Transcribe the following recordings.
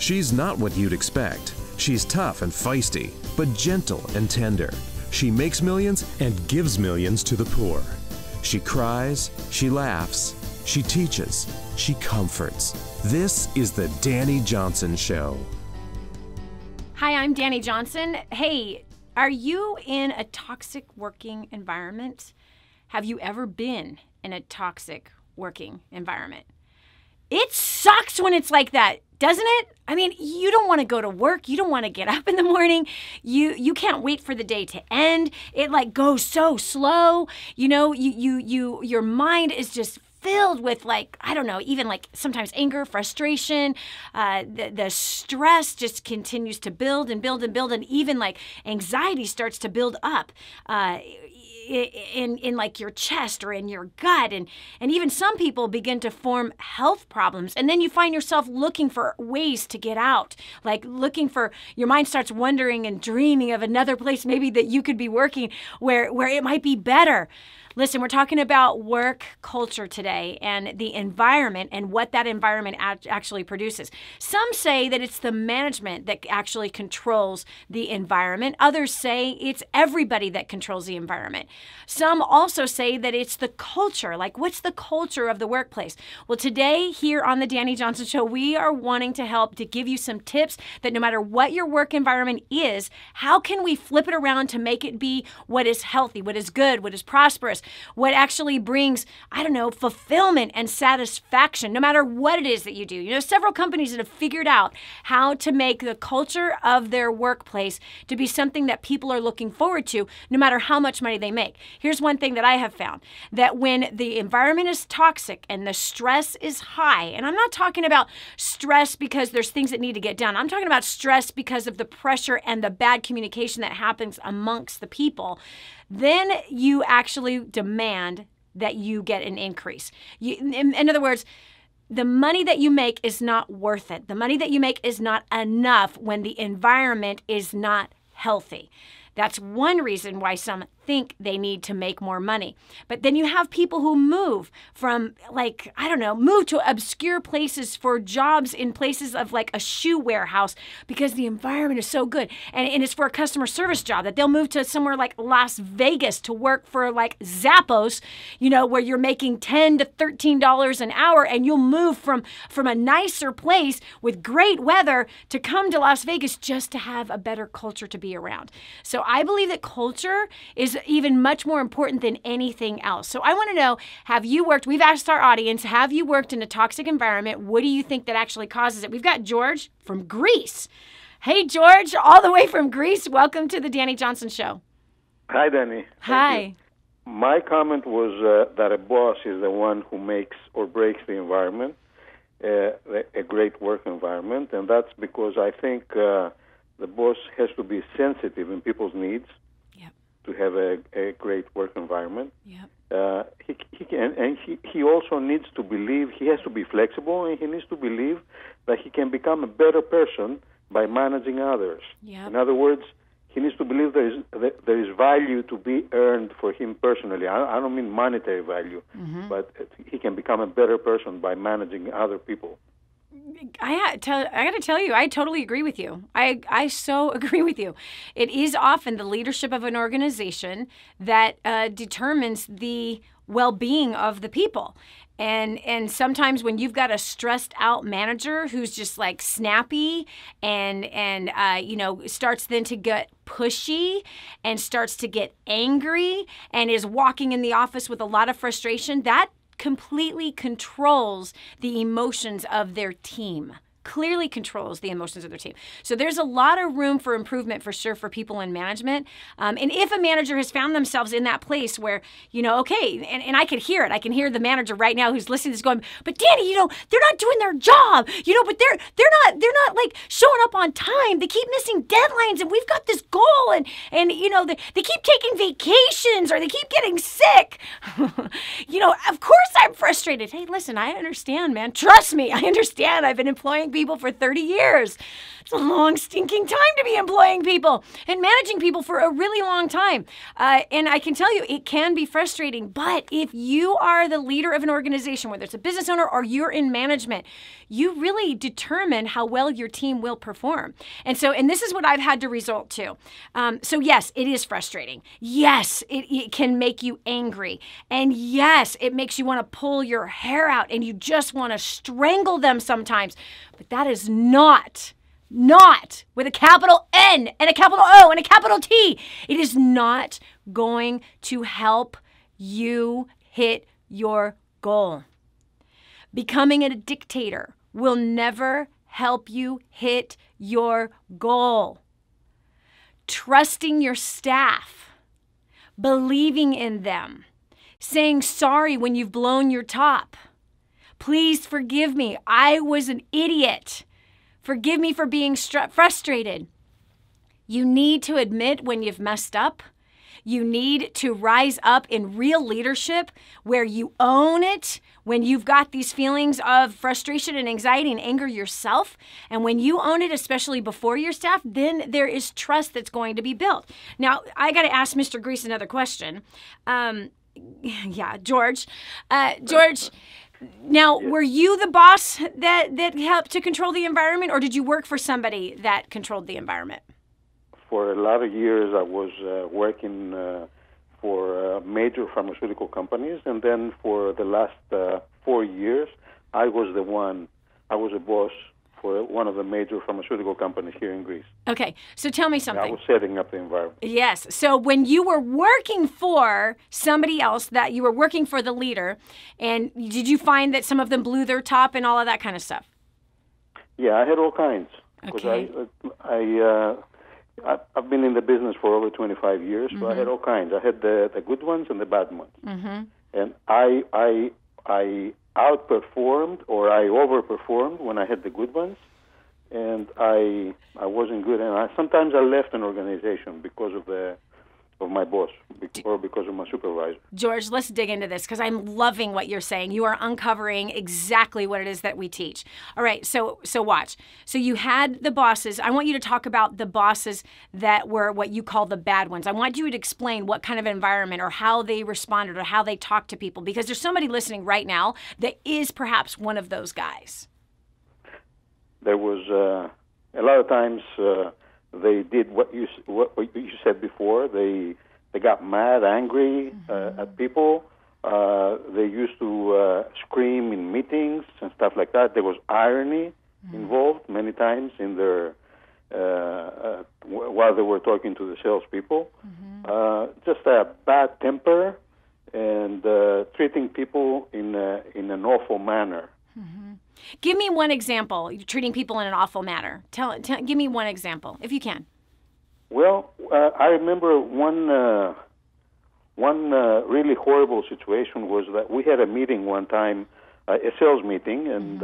She's not what you'd expect. She's tough and feisty, but gentle and tender. She makes millions and gives millions to the poor. She cries, she laughs, she teaches, she comforts. This is the Dani Johnson Show. Hi, I'm Dani Johnson. Hey, are you in a toxic working environment? Have you ever been in a toxic working environment? It sucks when it's like that, doesn't it? I mean, you don't want to go to work. You don't want to get up in the morning. You can't wait for the day to end. It like goes so slow. You know, your mind is just filled with like, I don't know, even like sometimes anger, frustration. The stress just continues to build and build and build, and even like anxiety starts to build up in like your chest or in your gut, and even some people begin to form health problems, and then you find yourself looking for ways to get out, like your mind starts wondering and dreaming of another place maybe that you could be working where it might be better. Listen, we're talking about work culture today and the environment and what that environment actually produces. Some say that it's the management that actually controls the environment. Others say it's everybody that controls the environment. Some also say that it's the culture. Like, what's the culture of the workplace? Well, today here on the Dani Johnson Show, we are wanting to help to give you some tips that no matter what your work environment is, how can we flip it around to make it be what is healthy, what is good, what is prosperous, what actually brings, I don't know, fulfillment and satisfaction, no matter what it is that you do. You know, several companies that have figured out how to make the culture of their workplace to be something that people are looking forward to, no matter how much money they make. Here's one thing that I have found, that when the environment is toxic and the stress is high, and I'm not talking about stress because there's things that need to get done. I'm talking about stress because of the pressure and the bad communication that happens amongst the people, then you actually demand that you get an increase. In other words, the money that you make is not worth it. The money that you make is not enough when the environment is not healthy. That's one reason why some think they need to make more money. But then you have people who move from, like, I don't know, move to obscure places for jobs in places of like a shoe warehouse because the environment is so good. And it's for a customer service job, that they'll move to somewhere like Las Vegas to work for like Zappos, you know, where you're making $10 to $13 an hour, and you'll move from a nicer place with great weather to come to Las Vegas just to have a better culture to be around. So I believe that culture is even much more important than anything else. So I want to know, we've asked our audience, have you worked in a toxic environment? What do you think that actually causes it? We've got George from Greece. Hey, George, all the way from Greece. Welcome to the Dani Johnson Show. Hi, Dani. Hi. My comment was that a boss is the one who makes or breaks the environment, a great work environment, and that's because I think the boss has to be sensitive in people's needs. Yep. To have a great work environment. Yep. He also needs to believe, he has to be flexible, and he needs to believe that he can become a better person by managing others. Yep. In other words, he needs to believe there is value to be earned for him personally. I don't mean monetary value, but he can become a better person by managing other people. I got to tell you, I totally agree with you. I so agree with you. It is often the leadership of an organization that determines the well-being of the people. And sometimes when you've got a stressed out manager who's just like snappy and starts then to get pushy and starts to get angry and is walking in the office with a lot of frustration, that completely controls the emotions of their team. Clearly controls the emotions of their team. So there's a lot of room for improvement for sure for people in management. And if a manager has found themselves in that place where, okay, and I can hear it. I can hear the manager right now who's listening to this going, but Dani, they're not doing their job, but they're not like showing up on time. They keep missing deadlines, and we've got this goal, and they keep taking vacations, or they keep getting sick. Of course I'm frustrated. Hey, listen, I understand, man. Trust me, I understand. I've been employing people for 30 years. It's a long, stinking time to be employing people and managing people for a really long time. And I can tell you, it can be frustrating. But if you are the leader of an organization, whether it's a business owner or you're in management, you really determine how well your team will perform. And this is what I've had to resort to. So yes, it is frustrating. Yes, it can make you angry. And yes, it makes you want to pull your hair out and you just want to strangle them sometimes. But that is not with a capital N and a capital O and a capital T. It is not going to help you hit your goal. Becoming a dictator will never help you hit your goal. Trusting your staff, believing in them, saying sorry when you've blown your top. Please forgive me. I was an idiot. Forgive me for being frustrated. You need to admit when you've messed up. You need to rise up in real leadership where you own it, when you've got these feelings of frustration and anxiety and anger yourself. And when you own it, especially before your staff, then there is trust that's going to be built. Now, I got to ask Mr. Grease another question. George. George, now, were you the boss that helped to control the environment, or did you work for somebody that controlled the environment? For a lot of years, I was working for major pharmaceutical companies, and then for the last 4 years, I was a boss for one of the major pharmaceutical companies here in Greece. Okay, so tell me something. And I was setting up the environment. Yes, so when you were working for somebody else, that you were working for the leader, and did you find that some of them blew their top and all of that kind of stuff? Yeah, I had all kinds. Okay. I've been in the business for over 25 years, so I had all kinds. I had the good ones and the bad ones. And I outperformed or I overperformed when I had the good ones, and I wasn't good. And sometimes I left an organization because of my boss or because of my supervisor. George, let's dig into this because I'm loving what you're saying. You are uncovering exactly what it is that we teach. All right, so watch. So you had the bosses. I want you to talk about the bosses that were what you call the bad ones. I want you to explain what kind of environment or how they responded or how they talked to people, because there's somebody listening right now that is perhaps one of those guys. There was a lot of times they did what you said before. They got mad, angry at people. They used to scream in meetings and stuff like that. There was irony involved many times in their while they were talking to the salespeople. Just a bad temper and treating people in an awful manner. Give me one example. You're treating people in an awful manner. Give me one example, if you can. Well, I remember one really horrible situation was that we had a meeting one time, a sales meeting, and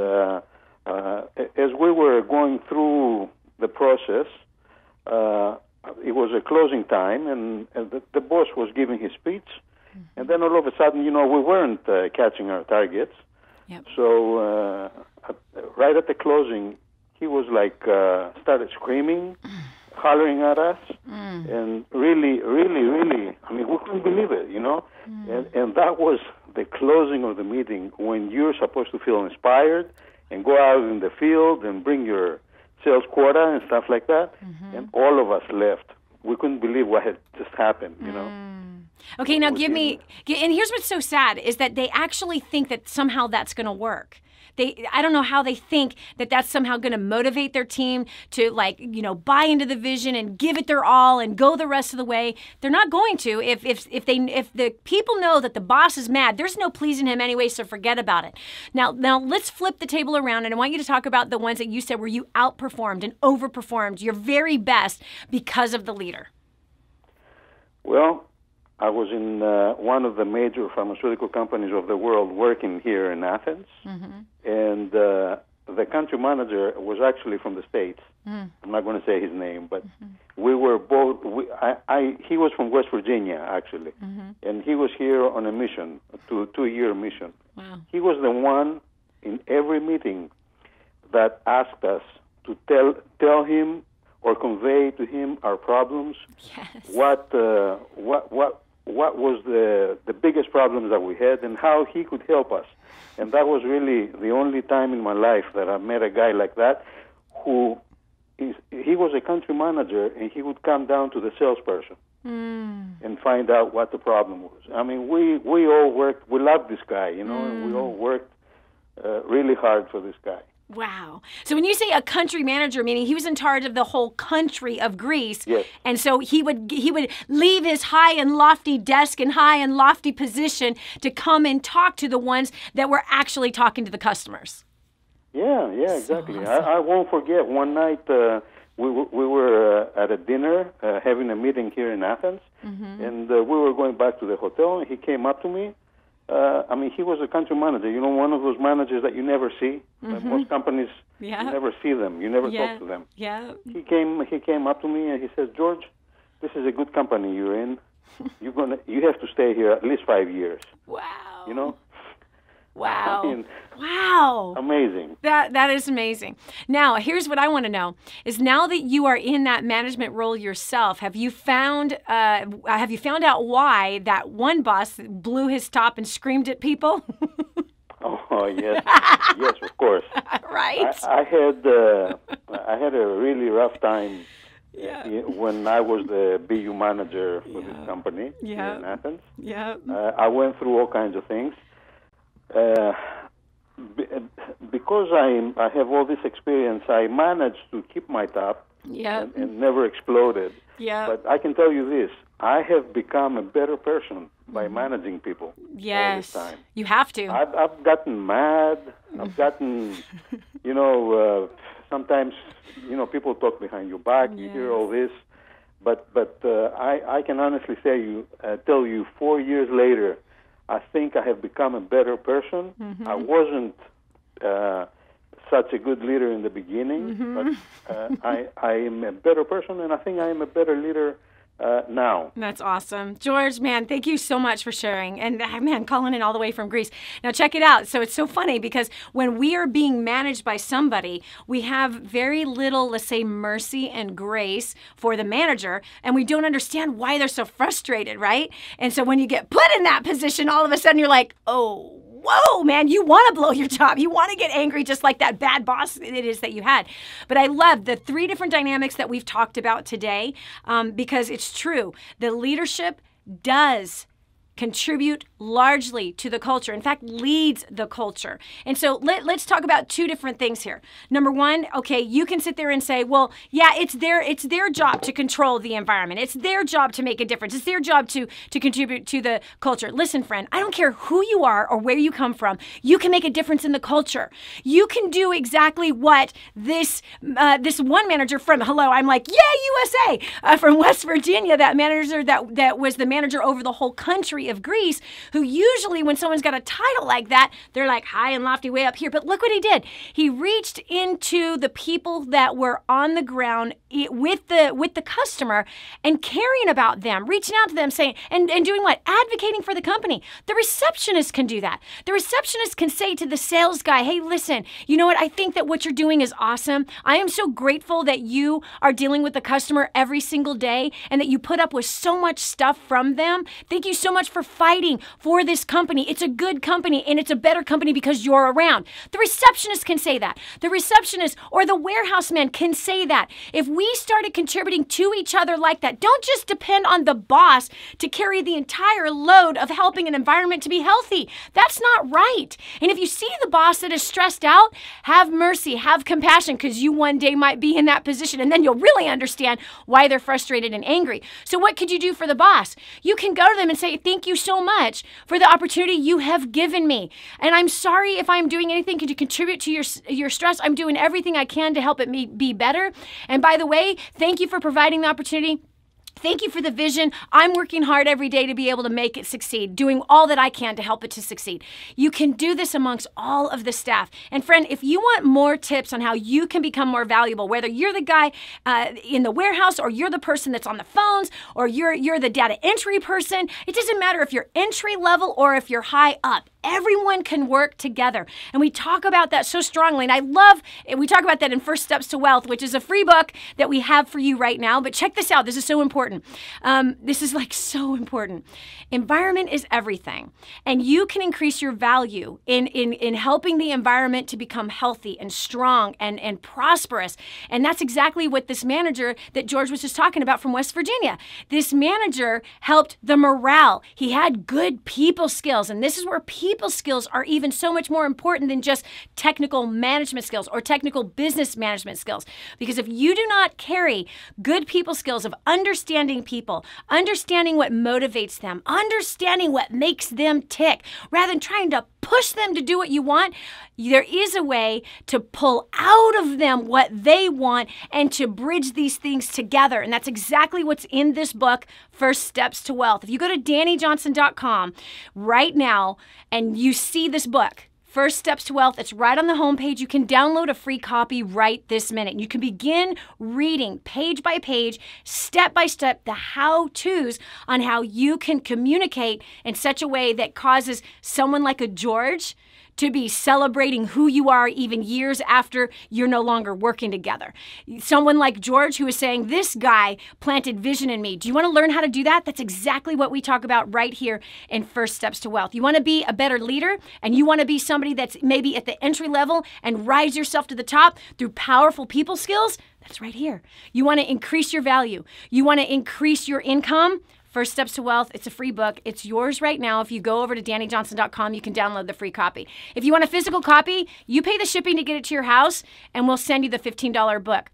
as we were going through the process, it was a closing time, and the boss was giving his speech, and then all of a sudden, we weren't catching our targets. Yep. So right at the closing, he was started screaming, hollering at us, and really, we couldn't believe it, and that was the closing of the meeting when you're supposed to feel inspired and go out in the field and bring your sales quota and stuff like that, and all of us left. We couldn't believe what had just happened, Okay, now give me, and here's what's so sad, is that they actually think that somehow that's going to work. I don't know how they think that that's somehow going to motivate their team to buy into the vision and give it their all and go the rest of the way. They're not going to. If the people know that the boss is mad, there's no pleasing him anyway, so forget about it. Now let's flip the table around, and I want you to talk about the ones that you said where you outperformed and overperformed your very best because of the leader. Well, I was in one of the major pharmaceutical companies of the world working here in Athens, and the country manager was actually from the States. I'm not going to say his name, but we were both, he was from West Virginia, actually, and he was here on a mission, a 2-year mission. Wow. He was the one in every meeting that asked us to tell him or convey to him our problems. Yes. What was the biggest problems that we had and how he could help us. And that was really the only time in my life that I met a guy like that who he was a country manager, and he would come down to the salesperson and find out what the problem was. I mean, we all worked. We loved this guy, you know, and we all worked really hard for this guy. Wow. So when you say a country manager, meaning he was in charge of the whole country of Greece. Yes. And so he would leave his high and lofty desk and high and lofty position to come and talk to the ones that were actually talking to the customers. Yeah, exactly. So awesome. I won't forget one night we were at a dinner having a meeting here in Athens, and we were going back to the hotel, and he came up to me. I mean, he was a country manager, you know, one of those managers that you never see. Most companies, you never see them. You never talk to them. Yeah. He came up to me and he says, "George, this is a good company you're in. You have to stay here at least 5 years." Wow. You know? Wow. I mean, wow. Amazing. That is amazing. Now, here's what I want to know is now that you are in that management role yourself, have you found out why that one boss blew his top and screamed at people? Oh, yes. Yes, of course. Right. I had a really rough time when I was the BU manager for this company here in Athens. Yeah. I went through all kinds of things. Because I have all this experience, I managed to keep my top and never exploded. Yeah. But I can tell you this, I have become a better person by managing people all this time. You have to. I've gotten mad. I've gotten, sometimes, people talk behind your back. You hear all this. But I can honestly tell you 4 years later, I think I have become a better person. I wasn't such a good leader in the beginning, but I am a better person, and I think I am a better leader now. That's awesome. George, man, thank you so much for sharing. And man, calling in all the way from Greece. Now check it out. So it's so funny because when we are being managed by somebody, we have very little, let's say, mercy and grace for the manager, and we don't understand why they're so frustrated, right? And so when you get put in that position, all of a sudden you're like, oh, whoa, man, you want to blow your top. You want to get angry just like that bad boss it is that you had. But I love the 3 different dynamics that we've talked about today because it's true. The leadership does contribute largely to the culture. In fact, leads the culture. And so let's talk about 2 different things here. Number one, okay, you can sit there and say, well, yeah, it's their job to control the environment. It's their job to make a difference. It's their job to contribute to the culture. Listen, friend, I don't care who you are or where you come from. You can make a difference in the culture. You can do exactly what this one manager from, I'm like, yeah, USA, from West Virginia, that manager that was the manager over the whole country of Greece, who usually when someone's got a title like that, they're like high and lofty way up here. But look what he did. He reached into the people that were on the ground with the customer and caring about them, reaching out to them, saying, and doing what? Advocating for the company. The receptionist can do that. The receptionist can say to the sales guy, hey, listen, you know what? I think that what you're doing is awesome. I am so grateful that you are dealing with the customer every single day and that you put up with so much stuff from them. Thank you so much for fighting for this company. It's a good company and it's a better company because you're around. The receptionist can say that. The receptionist or the warehouse man can say that. If we started contributing to each other like that, don't just depend on the boss to carry the entire load of helping an environment to be healthy. That's not right. And if you see the boss that is stressed out, have mercy, have compassion, because you one day might be in that position, and then you'll really understand why they're frustrated and angry. So what could you do for the boss? You can go to them and say, thank you so much for the opportunity you have given me. And I'm sorry if I'm doing anything to contribute to your stress. I'm doing everything I can to help it be better. And by the way, thank you for providing the opportunity Thank you for the vision. I'm working hard every day to be able to make it succeed, doing all that I can to help it to succeed. You can do this amongst all of the staff. And friend, if you want more tips on how you can become more valuable, whether you're the guy in the warehouse or you're the person that's on the phones or you're the data entry person, it doesn't matter if you're entry level or if you're high up. Everyone can work together. And we talk about that so strongly. And we talk about that in First Steps to Wealth, which is a free book that we have for you right now. But check this out. This is so important. This is like so important. Environment is everything. And you can increase your value in helping the environment to become healthy and strong and prosperous. And that's exactly what this manager that George was just talking about from West Virginia. This manager helped the morale. He had good people skills. And this is where people skills are even so much more important than just technical management skills or technical business management skills. Because if you do not carry good people skills of understanding people, understanding what motivates them, understanding what makes them tick, rather than trying to push them to do what you want, there is a way to pull out of them what they want and to bridge these things together. And that's exactly what's in this book, First Steps to Wealth. If you go to DaniJohnson.com right now and you see this book, First Steps to Wealth, it's right on the homepage. You can download a free copy right this minute. You can begin reading page by page, step by step, the how-tos on how you can communicate in such a way that causes someone like a George to be celebrating who you are even years after you're no longer working together. Someone like George who is saying, this guy planted vision in me. Do you want to learn how to do that? That's exactly what we talk about right here in First Steps to Wealth. You want to be a better leader and you want to be somebody that's maybe at the entry level and rise yourself to the top through powerful people skills? That's right here. You want to increase your value. You want to increase your income? First Steps to Wealth, it's a free book. It's yours right now. If you go over to DaniJohnson.com, you can download the free copy. If you want a physical copy, you pay the shipping to get it to your house, and we'll send you the $15 book.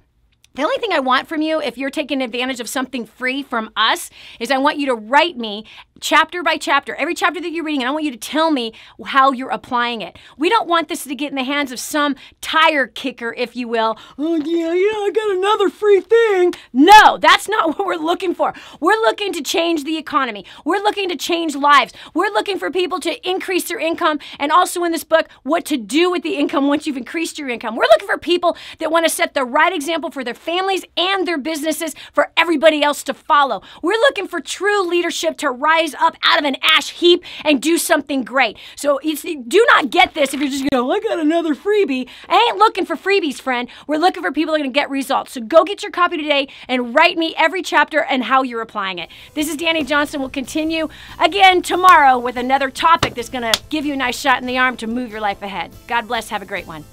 The only thing I want from you, if you're taking advantage of something free from us, is I want you to write me chapter by chapter, every chapter that you're reading, and I want you to tell me how you're applying it. We don't want this to get in the hands of some tire kicker, if you will. Oh, yeah, I got another free thing. No, that's not what we're looking for. We're looking to change the economy. We're looking to change lives. We're looking for people to increase their income, and also in this book, what to do with the income once you've increased your income. We're looking for people that want to set the right example for their families and their businesses for everybody else to follow. We're looking for true leadership to rise up out of an ash heap and do something great. So do not get this if you're just going, I got another freebie. I ain't looking for freebies, friend. We're looking for people that are going to get results. So go get your copy today and write me every chapter and how you're applying it. This is Dani Johnson. We'll continue again tomorrow with another topic that's going to give you a nice shot in the arm to move your life ahead. God bless. Have a great one.